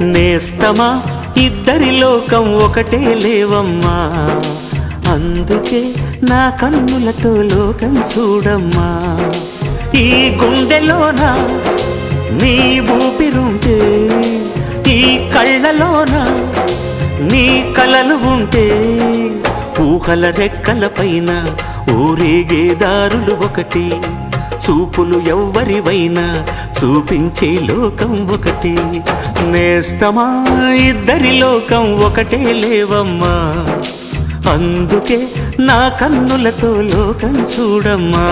నేస్తమా ఇద్దరి లోకం ఒకటే లేవమ్మా, అందుకే నా కన్నులతో లోకం చూడమ్మా. ఈ గుండెలోన నీ ఊపిరుంటే, ఈ కళ్ళలోన నీ కలలు ఉంటే, ఊహల రెక్కల పైన ఊరేగే దారులు ఒకటి, చూపులు ఎవ్వరివైనా చూపించే లోకం ఒకటి. నేస్తమా ఇద్దరి లోకం ఒకటే లేవమ్మా, అందుకే నా కన్నులతో లోకం చూడమ్మా.